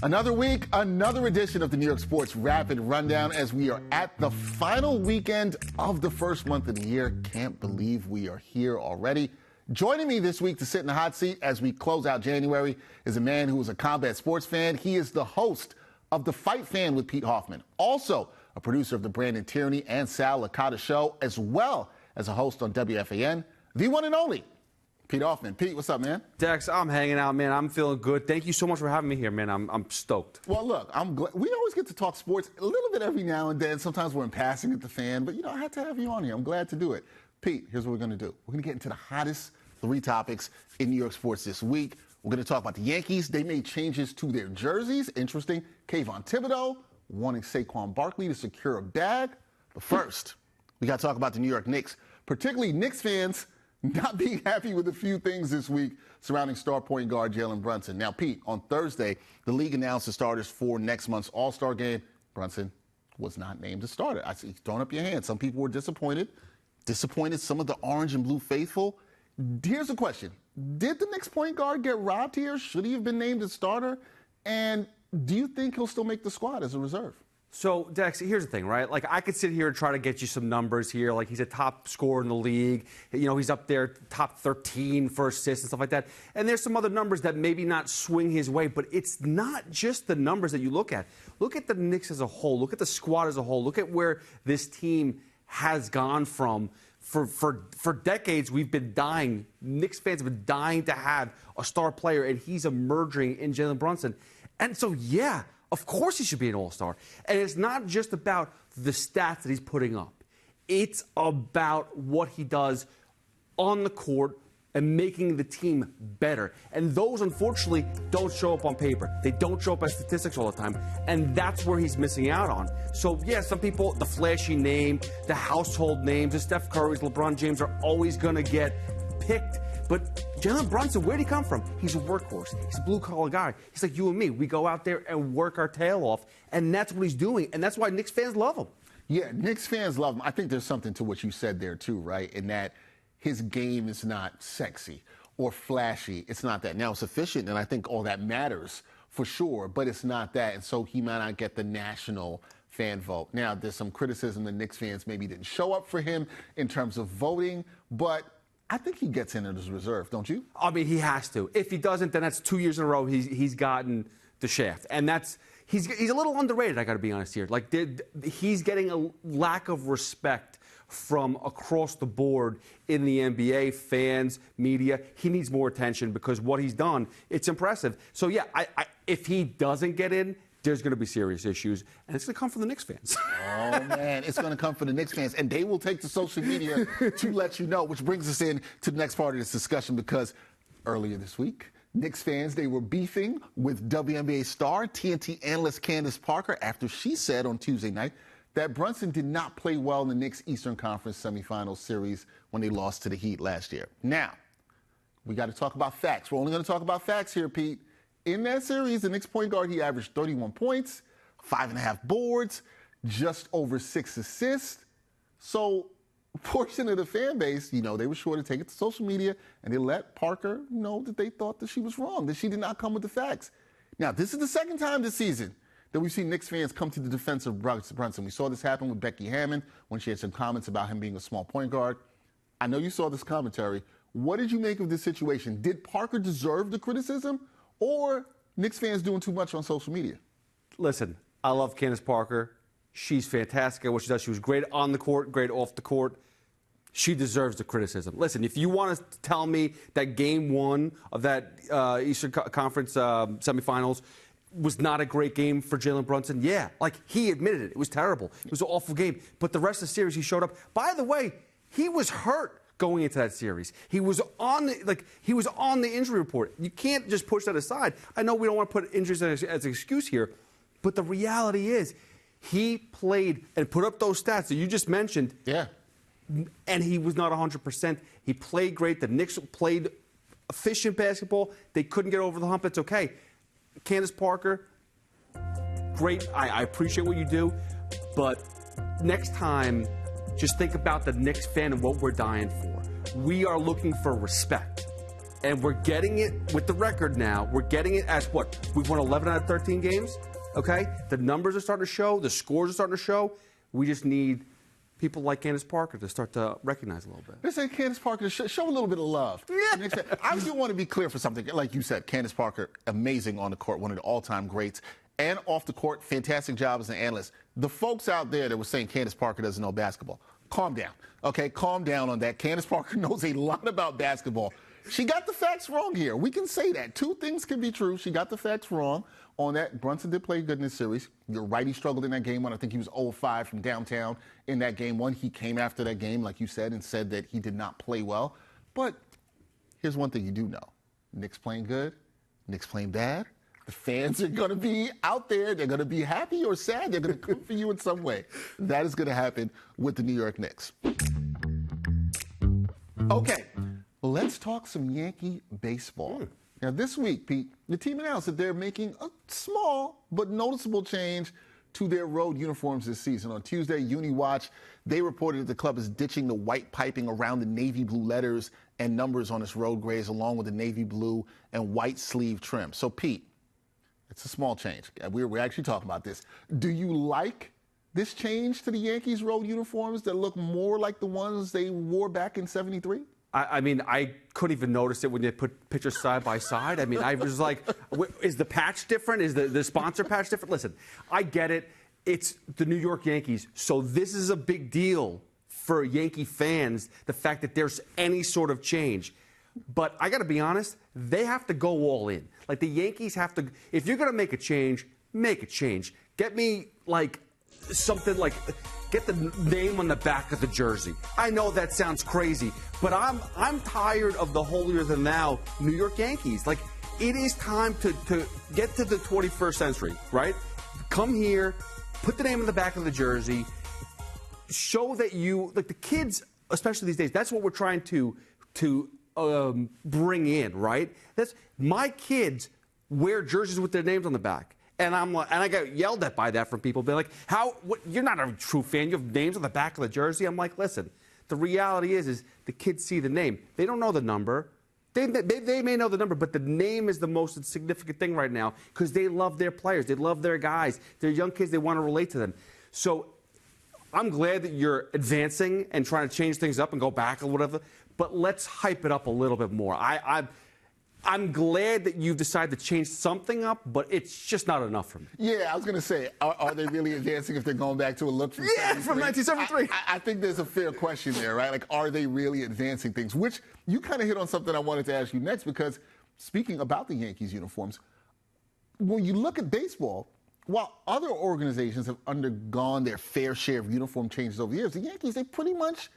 Another week, another edition of the New York Sports Rapid Rundown as we are at the final weekend of the first month of the year. Can't believe we are here already. Joining me this week to sit in the hot seat as we close out January is a man who is a combat sports fan. He is the host of The Fight Fan with Pete Hoffman, also a producer of the Brandon Tierney and Sal Licata show, as well as a host on WFAN, the one and only Pete Hoffman. Pete, what's up, man? Dex, I'm hanging out, man. I'm feeling good. Thank you so much for having me here, man. I'm stoked. Well, look, I'm glad. We always get to talk sports a little bit every now and then. Sometimes we're in passing at the fan, but, I had to have you on here. I'm glad to do it. Pete, here's what we're going to do. We're going to get into the hottest 3 topics in New York sports this week. We're going to talk about the Yankees. They made changes to their jerseys. Interesting. Kayvon Thibodeaux wanting Saquon Barkley to secure a bag. But first, we got to talk about the New York Knicks, particularly Knicks fans not being happy with a few things this week surrounding star point guard Jalen Brunson. Now, Pete, on Thursday, the league announced the starters for next month's All-Star game. Brunson was not named a starter. I see you throwing up your hands. Some people were disappointed. Some of the orange and blue faithful. Here's the question. Did the Knicks point guard get robbed here? Should he have been named a starter? And do you think he'll still make the squad as a reserve? So, Dex, here's the thing, right? Like, I could sit here and try to get you some numbers here. Like, he's a top scorer in the league. He's up there, top 13 for assists and stuff like that. And there's some other numbers that maybe not swing his way, but it's not just the numbers that you look at. Look at the Knicks as a whole. Look at the squad as a whole. Look at where this team has gone from. For decades, we've been dying. Knicks fans have been dying to have a star player, and he's emerging in Jalen Brunson. And so, yeah, of course he should be an all-star. And it's not just about the stats that he's putting up. It's about what he does on the court and making the team better. And those, unfortunately, don't show up on paper. They don't show up as statistics all the time. And that's where he's missing out on. So, yeah, some people, the flashy name, the household names, the Steph Curry's, LeBron James are always going to get picked. But Jalen Brunson, where'd he come from? He's a workhorse. He's a blue-collar guy. He's like you and me. We go out there and work our tail off, and that's what he's doing. And that's why Knicks fans love him. Yeah, Knicks fans love him. I think there's something to what you said there, too, right, in that his game is not sexy or flashy. It's not that. Now, it's efficient, and I think all that matters for sure, but it's not that. And so he might not get the national fan vote. Now, there's some criticism that Knicks fans maybe didn't show up for him in terms of voting, but I think he gets in as reserve, don't you? I mean, he has to. If he doesn't, then that's 2 years in a row he's gotten the shaft. And that's he's a little underrated, I got to be honest here. Like, he's getting a lack of respect from across the board in the NBA, fans, media. He needs more attention because what he's done, it's impressive. So, yeah, if he doesn't get in, there's going to be serious issues, and it's going to come from the Knicks fans. Oh, man, it's going to come from the Knicks fans, and they will take to social media to let you know, which brings us in to the next part of this discussion because earlier this week, Knicks fans, they were beefing with WNBA star, TNT analyst Candace Parker after she said on Tuesday night that Brunson did not play well in the Knicks Eastern Conference semifinal series when they lost to the Heat last year. Now, we got to talk about facts. We're only going to talk about facts here, Pete. In that series, the Knicks point guard, he averaged 31 points, 5.5 boards, just over 6 assists. So a portion of the fan base, they were sure to take it to social media, and they let Parker know that they thought that she was wrong, that she did not come with the facts. Now, this is the second time this season that we've seen Knicks fans come to the defense of Brunson. We saw this happen with Becky Hammon when she had some comments about him being a small point guard. I know you saw this commentary. What did you make of this situation? Did Parker deserve the criticism? Or Knicks fans doing too much on social media? Listen, I love Candace Parker. She's fantastic at what she does. She was great on the court, great off the court. She deserves the criticism. Listen, if you want to tell me that Game 1 of that Eastern Conference semifinals was not a great game for Jalen Brunson, yeah. Like, he admitted it. It was terrible. It was an awful game. But the rest of the series, he showed up. By the way, he was hurt going into that series. He was on the injury report. You can't just push that aside. I know we don't want to put injuries as an excuse here, but the reality is he played and put up those stats that you just mentioned. Yeah. And he was not 100%. He played great. The Knicks played efficient basketball. They couldn't get over the hump. It's okay. Candace Parker, great. I appreciate what you do, but next time, just think about the Knicks fan and what we're dying for. We are looking for respect. And we're getting it with the record now. We're getting it as what? We've won 11 out of 13 games, okay? The numbers are starting to show. The scores are starting to show. We just need people like Candace Parker to start to recognize a little bit. Let's say Candace Parker to show a little bit of love. Yeah. I do want to be clear for something. Like you said, Candace Parker, amazing on the court, one of the all-time greats. And off the court, fantastic job as an analyst. The folks out there that were saying Candace Parker doesn't know basketball, calm down, okay? Calm down on that. Candace Parker knows a lot about basketball. She got the facts wrong here. We can say that. Two things can be true. She got the facts wrong on that. Brunson did play good in this series. You're right, he struggled in that game one. I think he was 0-5 from downtown in that game one. He came after that game, like you said, and said that he did not play well. But here's one thing you do know. Knicks playing good, Knicks playing bad. The fans are going to be out there. They're going to be happy or sad. They're going to come for you in some way. That is going to happen with the New York Knicks. Okay. Let's talk some Yankee baseball. Now, this week, Pete, the team announced that they're making a small but noticeable change to their road uniforms this season. On Tuesday, UniWatch, they reported that the club is ditching the white piping around the navy blue letters and numbers on its road grays, along with the navy blue and white sleeve trim. So, Pete, it's a small change. We're actually talking about this. Do you like this change to the Yankees road uniforms that look more like the ones they wore back in '73? I mean, I couldn't even notice it when they put pictures side by side. I mean, I was like, is the patch different? Is the sponsor patch different? Listen, I get it. It's the New York Yankees. So this is a big deal for Yankee fans, the fact that there's any sort of change. But I got to be honest, they have to go all in. Like, the Yankees have to, if you're going to make a change, make a change. Get me, like, something like, get the name on the back of the jersey. I know that sounds crazy, but I'm tired of the holier-than-thou New York Yankees. Like, it is time to get to the 21st century, right? Come here, put the name on the back of the jersey, show that you, like the kids, especially these days, that's what we're trying to bring in, right? That's my kids wear jerseys with their names on the back. And I'm like, and I got yelled at by that from people. Being like, "How? What, you're not a true fan. You have names on the back of the jersey." I'm like, listen, the reality is the kids see the name. They don't know the number. They may know the number, but the name is the most significant thing right now because they love their players. They love their guys. They're young kids. They want to relate to them. So I'm glad that you're advancing and trying to change things up and go back or whatever. But let's hype it up a little bit more. I'm glad that you've decided to change something up, but it's just not enough for me. Yeah, I was going to say, are they really advancing if they're going back to a look from from 1973? I think there's a fair question there, right? Like, are they really advancing things? Which you kind of hit on something I wanted to ask you next, because speaking about the Yankees uniforms, when you look at baseball, while other organizations have undergone their fair share of uniform changes over the years, the Yankees, they pretty much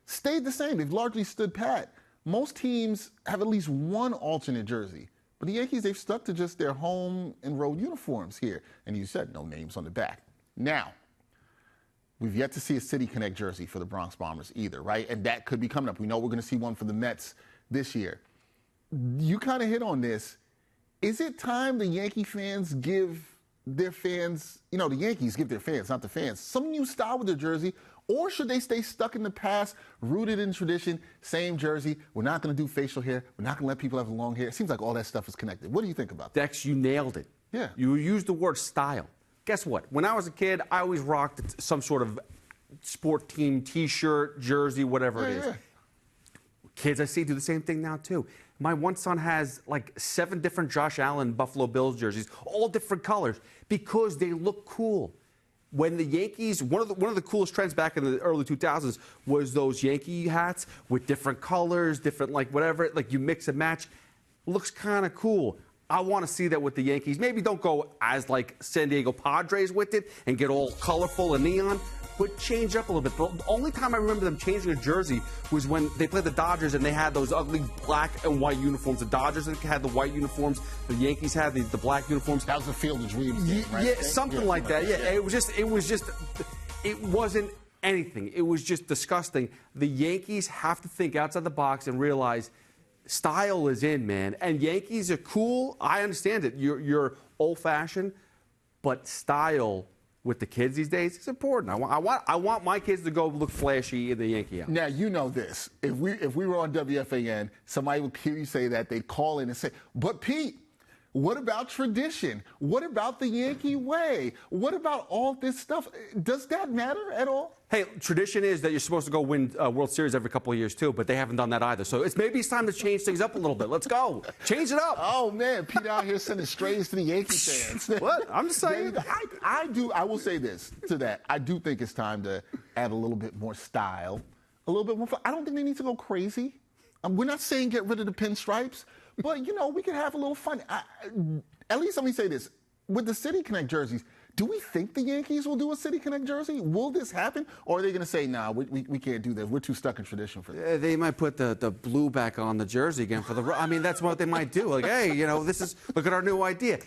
stayed the same. They've largely stood pat. Most teams have at least one alternate jersey. But the Yankees, they've stuck to just their home and road uniforms here. And you said no names on the back. Now, we've yet to see a City Connect jersey for the Bronx Bombers either, right? And that could be coming up. We know we're going to see one for the Mets this year. You kind of hit on this. Is it time the Yankee fans give their fans, the Yankees give their fans, not the fans, some new style with their jersey? Or should they stay stuck in the past, rooted in tradition, same jersey? We're not going to do facial hair. We're not going to let people have long hair. It seems like all that stuff is connected. What do you think about that? Dex, you nailed it. Yeah. You used the word style. Guess what? When I was a kid, I always rocked some sort of sport team T-shirt, jersey, whatever it is. Yeah. Kids I see do the same thing now, too. My one son has like 7 different Josh Allen Buffalo Bills jerseys, all different colors, because they look cool. When the Yankees, one of the coolest trends back in the early 2000s was those Yankee hats with different colors, different whatever, you mix and match. Looks kind of cool. I want to see that with the Yankees. Maybe don't go as San Diego Padres with it and get all colorful and neon, but change up a little bit. The only time I remember them changing a jersey was when they played the Dodgers and they had those ugly black and white uniforms. The Dodgers had the white uniforms. The Yankees had the black uniforms. That was the Field of Dreams game, right? Yeah, something like that. Yeah, it wasn't anything. It was just disgusting. The Yankees have to think outside the box and realize style is in, man. And Yankees are cool. I understand it. You're old-fashioned, but style with the kids these days is important. I want my kids to go look flashy in the Yankee out. Now, you know this. If we were on WFAN, somebody would hear you say that. They'd call in and say, but Pete, what about tradition? What about the Yankee way? What about all this stuff? Does that matter at all? Hey, tradition is that you're supposed to go win World Series every couple of years, too, but they haven't done that either. So maybe it's time to change things up a little bit. Let's go. Change it up. Oh, man. Pete out here sending strays to the Yankee fans. What? I'm just saying. I will say this to that. I do think it's time to add a little bit more style, a little bit more fun. I don't think they need to go crazy. We're not saying get rid of the pinstripes, but, we can have a little fun. At least let me say this. With the City Connect jerseys, do we think the Yankees will do a City Connect jersey? Will this happen? Or are they going to say, nah, we can't do this. We're too stuck in tradition for this. They might put the blue back on the jersey again for the. I mean, that's what they might do. Like, hey, look at our new idea.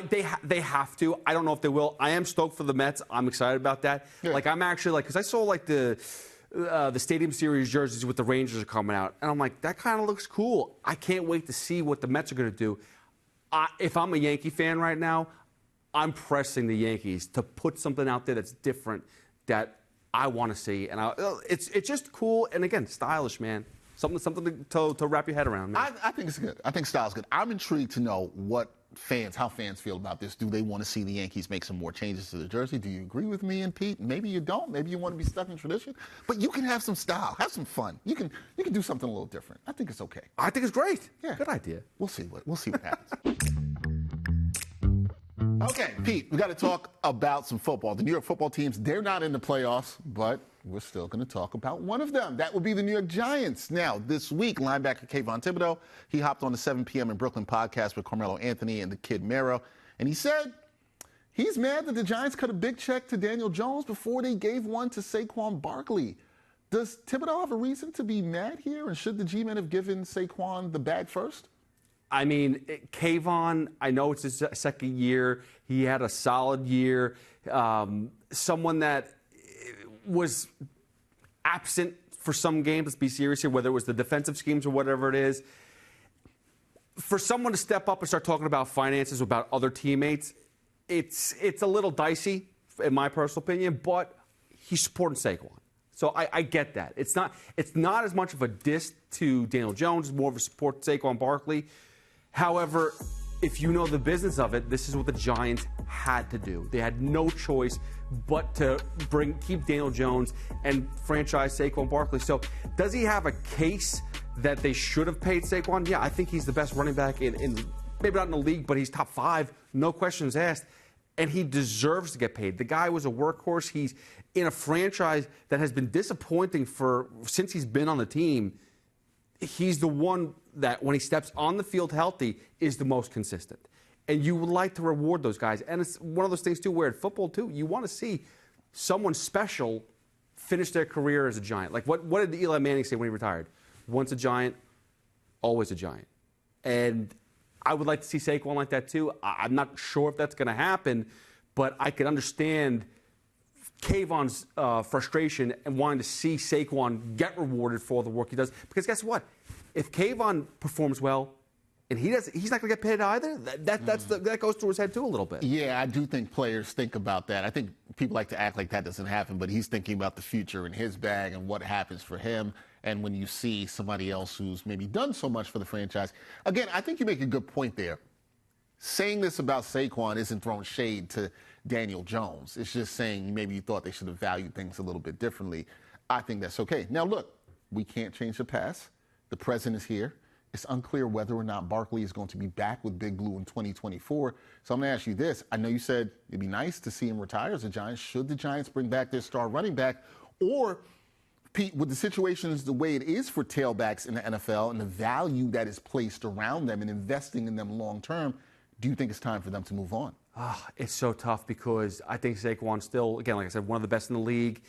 They have to. I don't know if they will. I am stoked for the Mets. I'm excited about that. Yeah. Like, I'm actually because I saw the Stadium Series jerseys with the Rangers are coming out, and I'm like, that kind of looks cool. I can't wait to see what the Mets are going to do. If I'm a Yankee fan right now, I'm pressing the Yankees to put something out there that's different that I want to see, and it's just cool and again stylish, man. Something to wrap your head around, man. I think it's good. I think style's good. I'm intrigued to know how fans feel about this. Do they want to see the Yankees make some more changes to the jersey? Do you agree with me and Pete? Maybe you don't. Maybe you want to be stuck in tradition. But you can have some style, have some fun. You can do something a little different. I think it's okay. I think it's great. Yeah, good idea. We'll see what happens. Okay, Pete, we got to talk about some football. The New York football teams, they're not in the playoffs, but we're still going to talk about one of them. That would be the New York Giants. Now, this week, linebacker Kayvon Thibodeaux, he hopped on the 7 p.m. in Brooklyn podcast with Carmelo Anthony and the Kid Mero, and he said he's mad that the Giants cut a big check to Daniel Jones before they gave one to Saquon Barkley. Does Thibodeaux have a reason to be mad here, and should the G-men have given Saquon the bag first? I mean, Kayvon, I know it's his second year. He had a solid year. Someone that was absent for some games, let's be serious here, whether it was the defensive schemes or whatever it is. For someone to step up and start talking about finances, about other teammates, it's a little dicey, in my personal opinion, but he's supporting Saquon. So I get that. It's not as much of a diss to Daniel Jones, it's more of a support to Saquon Barkley. However, if you know the business of it, this is what the Giants had to do. They had no choice but to keep Daniel Jones and franchise Saquon Barkley. So does he have a case that they should have paid Saquon? Yeah, I think he's the best running back in maybe not in the league, but he's top 5, no questions asked. And he deserves to get paid. The guy was a workhorse. He's in a franchise that has been disappointing since he's been on the team. He's the one that, when he steps on the field healthy, is the most consistent. And you would like to reward those guys. And it's one of those things, too, where at football, too, you want to see someone special finish their career as a Giant. Like, what did Eli Manning say when he retired? Once a Giant, always a Giant. And I would like to see Saquon like that, too. I'm not sure if that's going to happen, but I could understand Kayvon's frustration and wanting to see Saquon get rewarded for all the work he does. Because guess what? If Kayvon performs well, and he's not going to get paid either, that goes through his head too a little bit. Yeah, I do think players think about that. I think people like to act like that doesn't happen, but he's thinking about the future and his bag and what happens for him. And when you see somebody else who's maybe done so much for the franchise, again, I think you make a good point there. Saying this about Saquon isn't throwing shade to Daniel Jones. It's just saying maybe you thought they should have valued things a little bit differently. I think that's okay. Now, look, we can't change the past. The present is here. It's unclear whether or not Barkley is going to be back with Big Blue in 2024. So I'm going to ask you this. I know you said it'd be nice to see him retire as a Giant. Should the Giants bring back their star running back? Or, Pete, with the situation the way it is for tailbacks in the NFL and the value that is placed around them and investing in them long term, do you think it's time for them to move on? It's so tough because I think Saquon's still, again, like I said, one of the best in the league.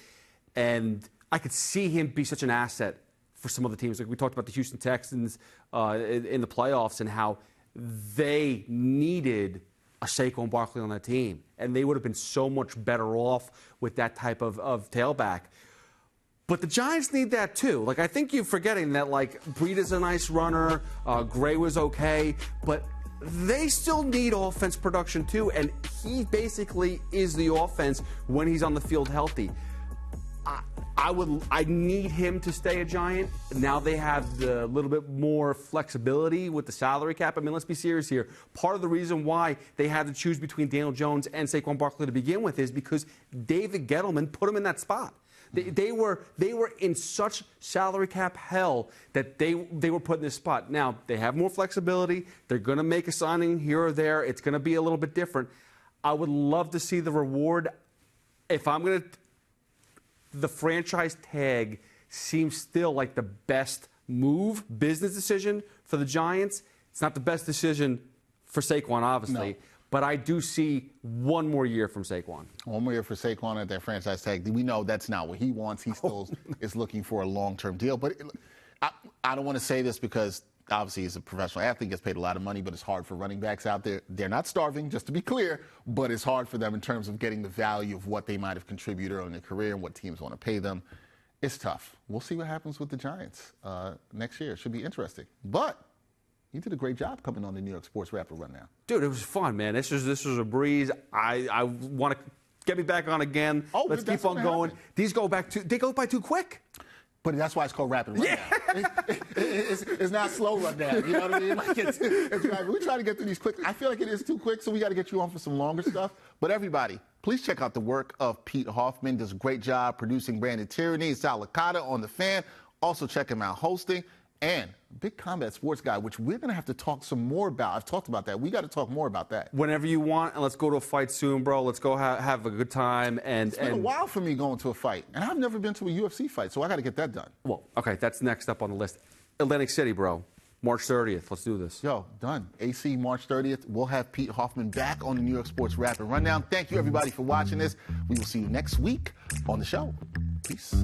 And I could see him be such an asset for some other teams. Like we talked about the Houston Texans in the playoffs and how they needed a Saquon Barkley on that team. And they would have been so much better off with that type of tailback. But the Giants need that too. Like, I think you're forgetting that, like, Breed is a nice runner, Gray was okay, but they still need offense production too, and he basically is the offense when he's on the field healthy. I need him to stay a Giant. Now they have the little bit more flexibility with the salary cap. I mean, let's be serious here. Part of the reason why they had to choose between Daniel Jones and Saquon Barkley to begin with is because David Gettleman put him in that spot. They were in such salary cap hell that they were put in this spot. Now, they have more flexibility. They're going to make a signing here or there. It's going to be a little bit different. I would love to see the reward. If I'm going to... The franchise tag seems still like the best business decision for the Giants. It's not the best decision for Saquon, obviously. No. But I do see one more year from Saquon. One more year for Saquon at that franchise tag. We know that's not what he wants. He still is looking for a long-term deal. But I don't want to say this because obviously he's a professional athlete, gets paid a lot of money, but it's hard for running backs out there. They're not starving, just to be clear, but it's hard for them in terms of getting the value of what they might have contributed early in their career and what teams want to pay them. It's tough. We'll see what happens with the Giants next year. It should be interesting. But you did a great job coming on the New York Sports Rapid Rundown. Dude, it was fun, man. This was a breeze. I want to get me back on again. Oh, let's keep on going. Happen. These go by too quick. But that's why it's called Rapid Rundown. Yeah. It's not slow rundown. You know what I mean? Like it's right. We try to get through these quick. I feel like it is too quick, so we got to get you on for some longer stuff. But everybody, please check out the work of Pete Hoffman. Does a great job producing Brandon Tyranny and Sal Licata on The Fan. Also check him out hosting. And Big Combat Sports Guy, which we're going to have to talk some more about. I've talked about that. We got to talk more about that. Whenever you want, and let's go to a fight soon, bro. Let's go have a good time. It's been a while for me going to a fight. And I've never been to a UFC fight, so I got to get that done. Well, okay, that's next up on the list. Atlantic City, bro. March 30th. Let's do this. Yo, done. AC, March 30th. We'll have Pete Hoffman back on the New York Sports Rapid Rundown. Thank you, everybody, for watching this. We will see you next week on the show. Peace.